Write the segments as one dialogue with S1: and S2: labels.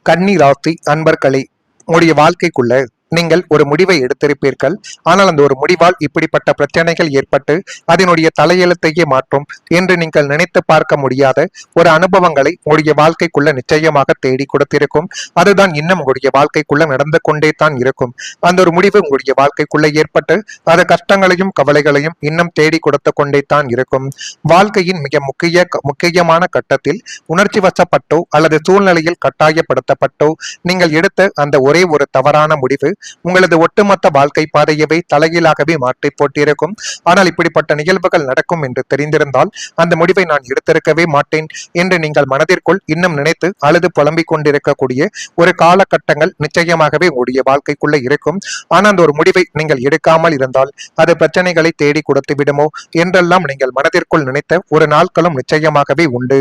S1: கன்னி ராசி அன்பர்களே, உங்களுடைய வாழ்க்கைக்குள்ள நீங்கள் ஒரு முடிவை எடுத்திருப்பீர்கள். ஆனால் அந்த ஒரு முடிவால் இப்படிப்பட்ட பிரச்சனைகள் ஏற்பட்டு அதனுடைய தலையெழுத்தையே மாற்றும் என்று நீங்கள் நினைத்து பார்க்க முடியாத ஒரு அனுபவங்களை உங்களுடைய வாழ்க்கைக்குள்ள நிச்சயமாக தேடி கொடுத்திருக்கும். அதுதான் இன்னும் உங்களுடைய வாழ்க்கைக்குள்ள நடந்து கொண்டே தான் இருக்கும். அந்த ஒரு முடிவு உங்களுடைய வாழ்க்கைக்குள்ள ஏற்பட்டு அது கஷ்டங்களையும் கவலைகளையும் இன்னும் தேடி கொடுத்து கொண்டே தான் இருக்கும். வாழ்க்கையின் மிக முக்கியமான கட்டத்தில் உணர்ச்சி வசப்பட்டோ அல்லது சூழ்நிலையில் கட்டாயப்படுத்தப்பட்டோ நீங்கள் எடுத்த அந்த ஒரே ஒரு தவறான முடிவு உங்களது ஒட்டுமொத்த வாழ்க்கை பாதையவே தலைகீழாகவே மாற்றி போட்டிருக்கும். ஆனால் இப்படிப்பட்ட நிகழ்வுகள் நடக்கும் என்று தெரிந்திருந்தால் அந்த முடிவை நான் எடுத்திருக்கவே மாட்டேன் என்று நீங்கள் மனதிற்குள் இன்னும் நினைத்து அழுது புலம்பிக் கொண்டிருக்கக்கூடிய ஒரு காலகட்டங்கள் நிச்சயமாகவே உங்களுடைய வாழ்க்கைக்குள்ள இருக்கும். ஆனால் அந்த ஒரு முடிவை நீங்கள் எடுக்காமல் இருந்தால் அது பிரச்சனைகளை தேடி கொடுத்து விடுமோ என்றெல்லாம் நீங்கள் மனதிற்குள் நினைத்த ஒரு நாட்களும் நிச்சயமாகவே உண்டு.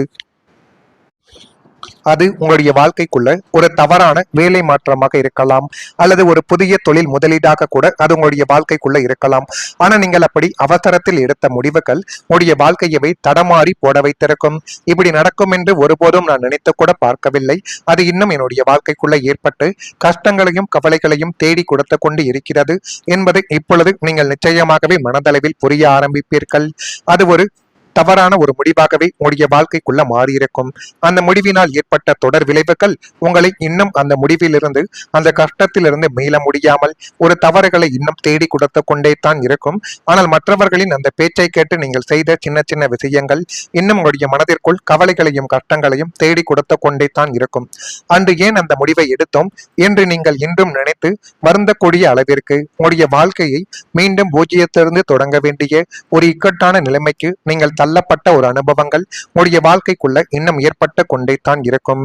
S1: அது உங்களுடைய வாழ்க்கைக்குள்ள ஒரு தவறான வேலை மாற்றமாக இருக்கலாம், அல்லது ஒரு புதிய தொழில் முதலீடாக கூட அது உங்களுடைய வாழ்க்கைக்குள்ள இருக்கலாம். ஆனா நீங்கள் அப்படி அவசரத்தில் எடுத்த முடிவுகள் உங்களுடைய வாழ்க்கையவை தடமாறி போட வைத்திருக்கும். இப்படி நடக்கும் என்று ஒருபோதும் நான் நினைத்து கூட பார்க்கவில்லை. அது இன்னும் என்னுடைய வாழ்க்கைக்குள்ள ஏற்பட்டு கஷ்டங்களையும் கவலைகளையும் தேடி கொடுத்து கொண்டு இருக்கிறது என்பதை இப்பொழுது நீங்கள் நிச்சயமாகவே மனதளவில் புரிய ஆரம்பிப்பீர்கள். அது ஒரு தவறான ஒரு முடிவாகவே உங்களுடைய வாழ்க்கைக்குள்ள மாறியிருக்கும். அந்த முடிவினால் ஏற்பட்ட தொடர் விளைவுகள் உங்களை இன்னும் அந்த முடிவிலிருந்து அந்த கஷ்டத்திலிருந்து மீள முடியாமல் ஒரு தவறுகளை இன்னும் தேடி கொடுத்து கொண்டே தான் இருக்கும். ஆனால் மற்றவர்களின் அந்த பேச்சை கேட்டு நீங்கள் செய்த சின்ன சின்ன விஷயங்கள் இன்னும் உங்களுடைய மனதிற்குள் கவலைகளையும் கஷ்டங்களையும் தேடி கொடுத்து கொண்டே தான் இருக்கும். அன்று ஏன் அந்த முடிவை எடுத்தோம் என்று நீங்கள் இன்றும் நினைத்து வருந்தக்கூடிய அளவிற்கு உங்களுடைய வாழ்க்கையை மீண்டும் பூஜ்ஜியத்திலிருந்து தொடங்க வேண்டிய ஒரு இக்கட்டான நிலைமைக்கு நீங்கள் தள்ளப்பட்ட ஒரு அனுபவங்கள் உங்களுடைய வாழ்க்கைக்குள்ள இன்னும் ஏற்பட்டு கொண்டே தான் இருக்கும்.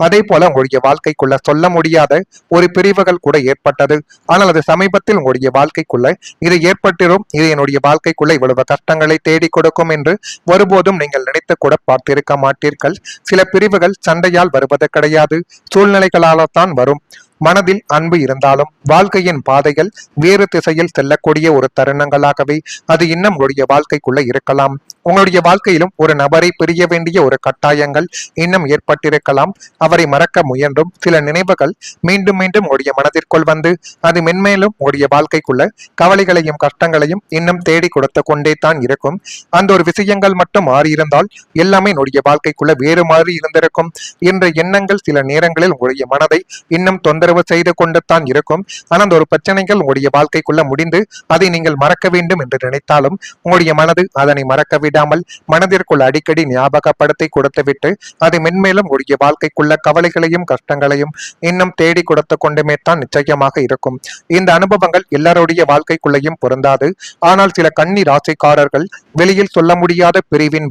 S1: அதே போல உங்களுடைய வாழ்க்கைக்குள்ள சொல்ல முடியாத ஒரு பிரிவுகள் கூட ஏற்பட்டது. ஆனால் அது சமீபத்தில் உங்களுடைய வாழ்க்கைக்குள்ள இது ஏற்பட்டிரும், இது என்னுடைய வாழ்க்கைக்குள்ள இவ்வளவு கஷ்டங்களை தேடி கொடுக்கும் என்று ஒருபோதும் நீங்கள் நினைத்து கூட பார்த்திருக்க மாட்டீர்கள். சில பிரிவுகள் சண்டையால் வருவது கிடையாது, சூழ்நிலைகளால் தான் வரும். மனதில் அன்பு இருந்தாலும் வாழ்க்கையின் பாதைகள் வேறு திசையில் செல்லக்கூடிய ஒரு தருணங்களாகவே அது இன்னும் உங்களுடைய வாழ்க்கைக்குள்ள இருக்கலாம். உங்களுடைய வாழ்க்கையிலும் ஒரு நபரை பிரிய வேண்டிய ஒரு கட்டாயங்கள் இன்னும் ஏற்பட்டிருக்கலாம். அவரை மறக்க முயன்றும் சில நினைவுகள் மீண்டும் மீண்டும் உங்களுடைய மனதிற்குள் வந்து அது மென்மேலும் உங்களுடைய வாழ்க்கைக்குள்ள கவலைகளையும் கஷ்டங்களையும் இன்னும் தேடி கொடுத்து கொண்டே தான் இருக்கும். அந்த ஒரு விஷயங்கள் மட்டும் மாறியிருந்தால் எல்லாமே உங்களுடைய வாழ்க்கைக்குள்ள வேறு மாதிரி இருந்திருக்கும் என்ற எண்ணங்கள் சில நேரங்களில் உங்களுடைய மனதை இன்னும் தொந்தரவு செய்து கொண்டு தான் இருக்கும். ஆனால் அந்த ஒரு பிரச்சனைகள் உங்களுடைய வாழ்க்கைக்குள்ள முடிந்து அதை நீங்கள் மறக்க வேண்டும் என்று நினைத்தாலும் உங்களுடைய மனது அதனை மறக்க விடாமல் மனதிற்குள் அடிக்கடி ஞாபகப்படுத்தி கொடுத்துவிட்டு அது மென்மேலும் உங்களுடைய வாழ்க்கைக்குள்ள கவலைகளையும் கஷ்டங்களையும் இன்னும் தேடி கொடுத்து கொண்டுமே தான் நிச்சயமாக இருக்கும். இந்த அனுபவங்கள் எல்லாருடைய வாழ்க்கைக்குள்ளையும் பொருந்தாது. ஆனால் சில கன்னி ராசிக்காரர்கள் வெளியில் சொல்ல முடியாத பிரிவின்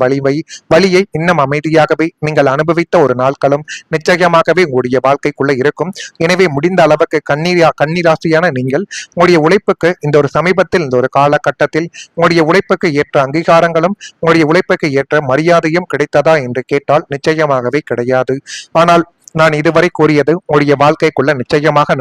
S1: வலியை இன்னும் அமைதியாகவே நீங்கள் அனுபவித்த ஒரு நாட்களும் நிச்சயமாகவே உங்களுடைய வாழ்க்கைக்குள்ள இருக்கும். எனவே முடிந்த அளவுக்கு கன்னிராசியான நீங்கள் உங்களுடைய உழைப்புக்கு இந்த ஒரு சமீபத்தில் இந்த ஒரு காலகட்டத்தில் உங்களுடைய உழைப்புக்கு ஏற்ற அங்கீகாரங்களும் உங்களுடைய உழைப்புக்கு ஏற்ற மரியாதையும் கிடைத்ததா என்று கேட்டால் நிச்சயமாகவே கிடையாது. ஆனால் நான் இதுவரை கூறியது உங்களுடைய வாழ்க்கைக்குள்ள நிச்சயமாக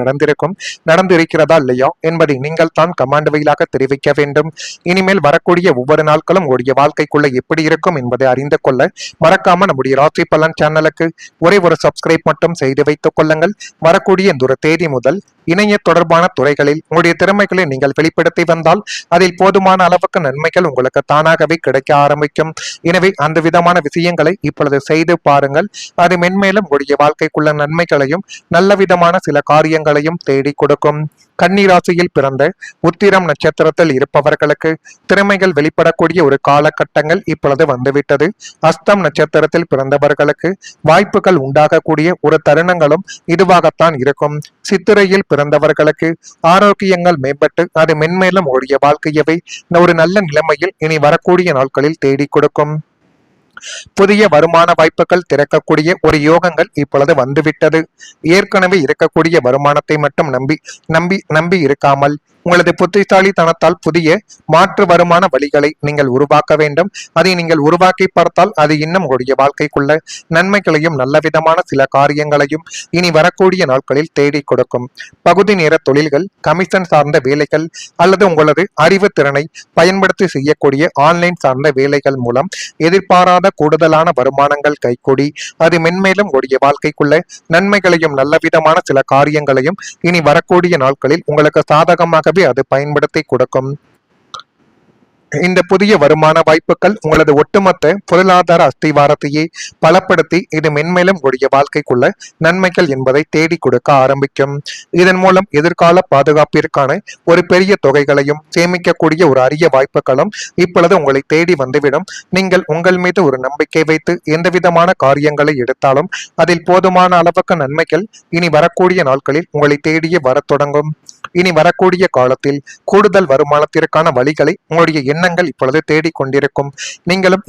S1: நடந்திருக்கிறதா இல்லையா என்பதை நீங்கள் தான் கமாண்ட் வழியாக தெரிவிக்க வேண்டும். இனிமேல் வரக்கூடிய ஒவ்வொரு நாட்களும் உங்களுடைய வாழ்க்கைக்குள்ள எப்படி இருக்கும் என்பதை அறிந்து கொள்ள மறக்காம நம்முடைய ராசி பலன் சேனலுக்கு ஒரே ஒரு சப்ஸ்கிரைப் மட்டும் செய்து வைத்துக் கொள்ளுங்கள். வரக்கூடிய இந்த ஒரு தேதி முதல் இணைய தொடர்பான துறைகளில் உங்களுடைய திறமைகளை நீங்கள் வெளிப்படுத்தி வந்தால் அதில் போதுமான அளவுக்கு நன்மைகள் உங்களுக்கு தானாகவே கிடைக்க ஆரம்பிக்கும். எனவே அந்த விதமான விஷயங்களை இப்பொழுது செய்து பாருங்கள். அது மென்மேலும் உங்களுடைய வாழ்க்கைக்குள்ள நன்மைகளையும் நல்ல விதமான சில காரியங்களையும் தேடி கொடுக்கும். கன்னிராசியில் பிறந்த உத்திரம் நட்சத்திரத்தில் இருப்பவர்களுக்கு திறமைகள் வெளிப்படக்கூடிய ஒரு காலகட்டங்கள் இப்பொழுது வந்துவிட்டது. அஸ்தம் நட்சத்திரத்தில் பிறந்தவர்களுக்கு வாய்ப்புகள் உண்டாகக்கூடிய ஒரு தருணங்களும் இதுவாகத்தான் இருக்கும். சித்திரையில் பிறந்தவர்களுக்கு ஆரோக்கியங்கள் மேம்பட்டு அது மென்மேலும் உடைய வாழ்க்கையவை ஒரு நல்ல நிலைமையில் இனி வரக்கூடிய நாட்களில் தேடி கொடுக்கும். புதிய வருமான வாய்ப்புகள் திறக்கக்கூடிய ஒரு யோகங்கள் இப்பொழுது வந்துவிட்டது. ஏற்கனவே இருக்கக்கூடிய வருமானத்தை மட்டும் நம்பி இருக்காமல் உங்களது புத்திசாலித்தனத்தால் புதிய மாற்று வருமான வழிகளை நீங்கள் உருவாக்க வேண்டும். அதை நீங்கள் உருவாக்கி பார்த்தால் அது இன்னும் உங்களுடைய வாழ்க்கைக்குள்ள நன்மைகளையும் நல்ல விதமான சில காரியங்களையும் இனி வரக்கூடிய நாட்களில் தேடி கொடுக்கும். பகுதி நேர தொழில்கள், கமிஷன் சார்ந்த வேலைகள் அல்லது உங்களது அறிவு திறனை பயன்படுத்தி செய்யக்கூடிய ஆன்லைன் சார்ந்த வேலைகள் மூலம் எதிர்பாராத கூடுதலான வருமானங்கள் கைகூடி அது மென்மேலும் உங்களுடைய வாழ்க்கைக்குள்ள நன்மைகளையும் நல்ல விதமான சில காரியங்களையும் இனி வரக்கூடிய நாட்களில் உங்களுக்கு சாதகமாகவே அது பயன்படுத்தி கொடுக்கும். இந்த புதிய வருமான வாய்ப்புகள் உங்களது ஒட்டுமொத்த பொருளாதார அஸ்திவாரத்தையே பலப்படுத்தி இது மென்மேலும் உங்களுடைய வாழ்க்கைக்குள்ள நன்மைகள் என்பதை தேடி கொடுக்க ஆரம்பிக்கும். இதன் மூலம் எதிர்கால பாதுகாப்பிற்கான ஒரு பெரிய தொகைகளையும் சேமிக்கக்கூடிய ஒரு அரிய வாய்ப்புகளும் இப்பொழுது உங்களை தேடி வந்துவிடும். நீங்கள் உங்கள் மீது ஒரு நம்பிக்கை வைத்து எந்த விதமான காரியங்களை எடுத்தாலும் அதில் போதுமான அளவுக்கு நன்மைகள் இனி வரக்கூடிய நாட்களில் உங்களை தேடியே வரத் தொடங்கும். இனி வரக்கூடிய காலத்தில் கூடுதல் வருமானத்திற்கான வழிகளை உங்களுடைய எண்ணங்கள் இப்பொழுது தேடிக்கொண்டிருக்கும். நீங்களும்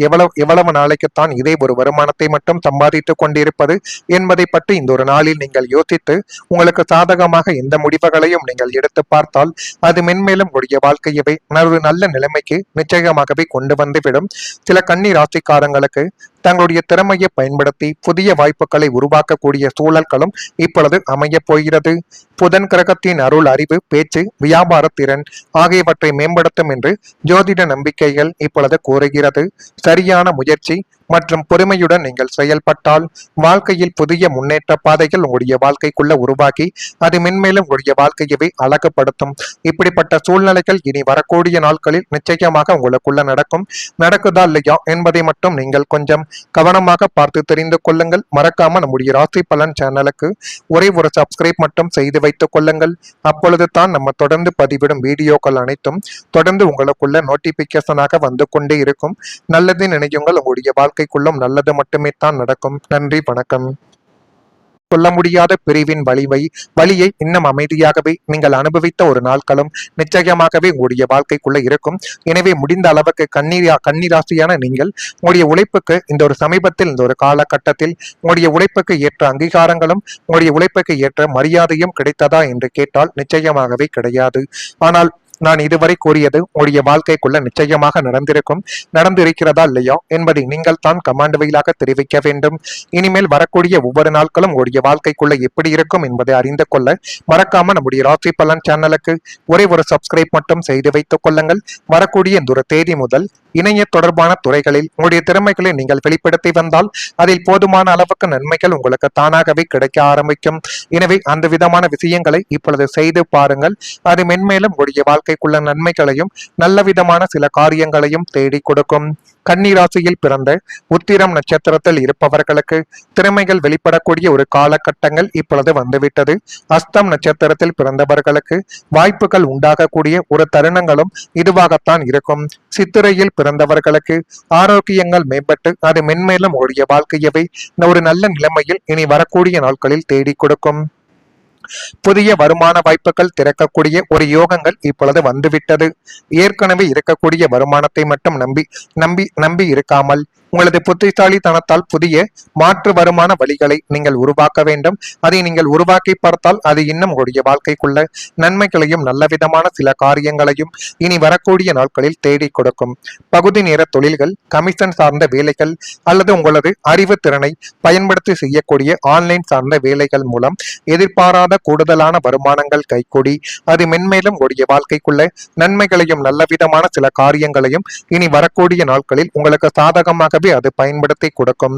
S1: எவ்வளவு நாளைக்குத்தான் இதே ஒரு வருமானத்தை மட்டும் சம்பாதித்துக் கொண்டிருப்பது என்பதை பற்றி இந்த ஒரு நாளில் நீங்கள் யோசித்து உங்களுக்கு சாதகமாக எந்த முடிவுகளையும் நீங்கள் எடுத்து பார்த்தால் அது மென்மேலும் உடைய வாழ்க்கையவை ஒரு நல்ல நிலைமைக்கு நிச்சயமாகவே கொண்டு வந்துவிடும். சில கன்னி ராசிக்காரங்களுக்கு தங்களுடைய திறமையை பயன்படுத்தி புதிய வாய்ப்புகளை உருவாக்கக்கூடிய சூழல்களும் இப்பொழுது அமைய போகிறது. புதன் கிரகத்தின் அருள், அறிவு, பேச்சு, வியாபார திறன் ஆகியவற்றை மேம்படுத்தும் என்று ஜோதிட நம்பிக்கைகள் இப்பொழுது கூறுகிறது. சரியான முயற்சி மற்றும் பொறுமையுடன் நீங்கள் செயல்பட்டால் வாழ்க்கையில் புதிய முன்னேற்ற பாதைகள் உங்களுடைய வாழ்க்கைக்குள்ள உருவாக்கி அது மென்மேலும் உங்களுடைய வாழ்க்கையவே அழகுபடுத்தும். இப்படிப்பட்ட சூழ்நிலைகள் இனி வரக்கூடிய நாட்களில் நிச்சயமாக உங்களுக்குள்ள நடக்குதா இல்லையா என்பதை மட்டும் நீங்கள் கொஞ்சம் கவனமாக பார்த்து தெரிந்து கொள்ளுங்கள். மறக்காம நம்முடைய ராசி பலன் சேனலுக்கு ஒரே ஒரு சப்ஸ்கிரைப் மட்டும் செய்து வைத்துக் கொள்ளுங்கள். அப்பொழுது தான் நம்ம தொடர்ந்து பதிவிடும் வீடியோக்கள் அனைத்தும் தொடர்ந்து உங்களுக்குள்ள நோட்டிபிகேஷனாக வந்து கொண்டே இருக்கும். நல்லது நினையுங்கள், உங்களுடைய வாழ்க்கைக்குள்ளும் நல்லது மட்டுமே தான் நடக்கும். நன்றி, வணக்கம். சொல்ல முடியாத பிரிவின் வலியை இன்னும் அமைதியாகவே நீங்கள் அனுபவித்த ஒரு நாட்களும் நிச்சயமாகவே உங்களுடைய வாழ்க்கைக்குள்ள இருக்கும். எனவே முடிந்த அளவுக்கு கன்னிராசியான நீங்கள் உங்களுடைய உழைப்புக்கு இந்த ஒரு சமீபத்தில் இந்த ஒரு காலகட்டத்தில் உங்களுடைய உழைப்புக்கு ஏற்ற அங்கீகாரங்களும் உங்களுடைய உழைப்புக்கு ஏற்ற மரியாதையும் கிடைத்ததா என்று கேட்டால் நிச்சயமாகவே கிடையாது. ஆனால் நான் இதுவரை கூறியது உங்களுடைய வாழ்க்கைக்குள்ள நிச்சயமாக நடந்திருக்கிறதா இல்லையா என்பதை நீங்கள் தான் கமாண்ட் வழியாக தெரிவிக்க வேண்டும். இனிமேல் வரக்கூடிய ஒவ்வொரு நாட்களும் உங்களுடைய வாழ்க்கைக்குள்ள எப்படி இருக்கும் என்பதை அறிந்து கொள்ள மறக்காம நம்முடைய ராசி பலன் சேனலுக்கு ஒரே ஒரு சப்ஸ்கிரைப் மட்டும் செய்து வைத்துக் கொள்ளுங்கள். வரக்கூடிய இந்த ஒரு தேதி முதல் இணைய தொடர்பான துறைகளில் உங்களுடைய திறமைகளை நீங்கள் வெளிப்படுத்தி வந்தால் அதில் போதுமான அளவுக்கு நன்மைகள் உங்களுக்கு தானாகவே கிடைக்க ஆரம்பிக்கும். எனவே அந்த விதமான விஷயங்களை இப்பொழுது செய்து பாருங்கள். அது மென்மேலும் உங்களுடைய வாழ்க்கைக்குள்ள நன்மைகளையும் நல்ல விதமான சில காரியங்களையும் தேடி கொடுக்கும். கன்னிராசியில் பிறந்த உத்திரம் நட்சத்திரத்தில் இருப்பவர்களுக்கு திறமைகள் வெளிப்படக்கூடிய ஒரு காலகட்டங்கள் இப்பொழுது வந்துவிட்டது. அஸ்தம் நட்சத்திரத்தில் பிறந்தவர்களுக்கு வாய்ப்புகள் உண்டாகக்கூடிய ஒரு தருணங்களும் இதுவாகத்தான் இருக்கும். சித்திரையில் பிறந்தவர்களுக்கு ஆரோக்கியங்கள் மேம்பட்டு அது மென்மேலும் உடைய வாழ்க்கையவை ஒரு நல்ல நிலைமையில் இனி வரக்கூடிய நாட்களில் தேடி கொடுக்கும். புதிய வருமான வாய்ப்புகள் திறக்கக்கூடிய ஒரு யோகங்கள் இப்பொழுது வந்துவிட்டது. ஏற்கனவே இருக்கக்கூடிய வருமானத்தை மட்டும் நம்பி இருக்காமல் உங்களது புத்திசாலித்தனத்தால் புதிய மாற்று வருமான வழிகளை நீங்கள் உருவாக்க வேண்டும். அதை நீங்கள் உருவாக்கி பார்த்தால் அது இன்னும் உங்களுடைய வாழ்க்கைக்குள்ள நன்மைகளையும் நல்ல விதமான சில காரியங்களையும் இனி வரக்கூடிய நாட்களில் தேடி கொடுக்கும். பகுதி நேர தொழில்கள், கமிஷன் சார்ந்த வேலைகள் அல்லது உங்களது அறிவு திறனை பயன்படுத்தி செய்யக்கூடிய ஆன்லைன் சார்ந்த வேலைகள் மூலம் எதிர்பாராத கூடுதலான வருமானங்கள் கைகூடி அது மென்மேலும் உங்களுடைய வாழ்க்கைக்குள்ள நன்மைகளையும் நல்ல விதமான சில காரியங்களையும் இனி வரக்கூடிய நாட்களில் உங்களுக்கு சாதகமாகவே அது பயன்படுத்தி கொடுக்கும்.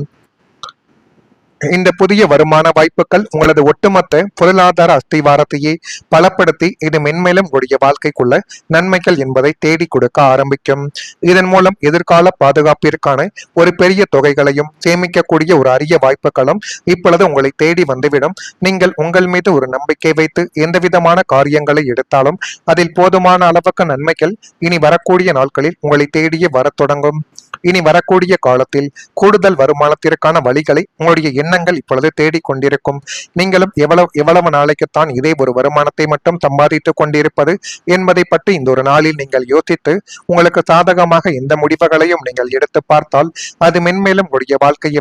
S1: இந்த புதிய வருமான வாய்ப்புகள் உங்களது ஒட்டுமொத்த பொருளாதார அஸ்திவாரத்தையே பலப்படுத்தி இது மென்மேலும் உங்களுடைய வாழ்க்கைக்குள்ள நன்மைகள் என்பதை தேடி கொடுக்க ஆரம்பிக்கும். இதன் மூலம் எதிர்கால பாதுகாப்பிற்கான ஒரு பெரிய தொகைகளையும் சேமிக்கக்கூடிய ஒரு அரிய வாய்ப்புகளும் இப்பொழுது உங்களை தேடி வந்துவிடும். நீங்கள் உங்கள் மீது ஒரு நம்பிக்கை வைத்து எந்த விதமான காரியங்களை எடுத்தாலும் அதில் போதுமான அளவுக்கு நன்மைகள் இனி வரக்கூடிய நாட்களில் உங்களை தேடியே வரத் தொடங்கும். இனி வரக்கூடிய காலத்தில் கூடுதல் வருமானத்திற்கான வழிகளை உங்களுடைய எண்ணங்கள் இப்பொழுது தேடிக்கொண்டிருக்கும். நீங்களும் எவ்வளவு நாளைக்குத்தான் இதே ஒரு வருமானத்தை மட்டும் சம்பாதித்துக் கொண்டிருப்பது என்பதை பற்றி இந்த ஒரு நாளில் நீங்கள் யோசித்து உங்களுக்கு சாதகமாக எந்த முடிவுகளையும் நீங்கள் எடுத்து பார்த்தால் அது மென்மேலும் உங்களுடைய வாழ்க்கையை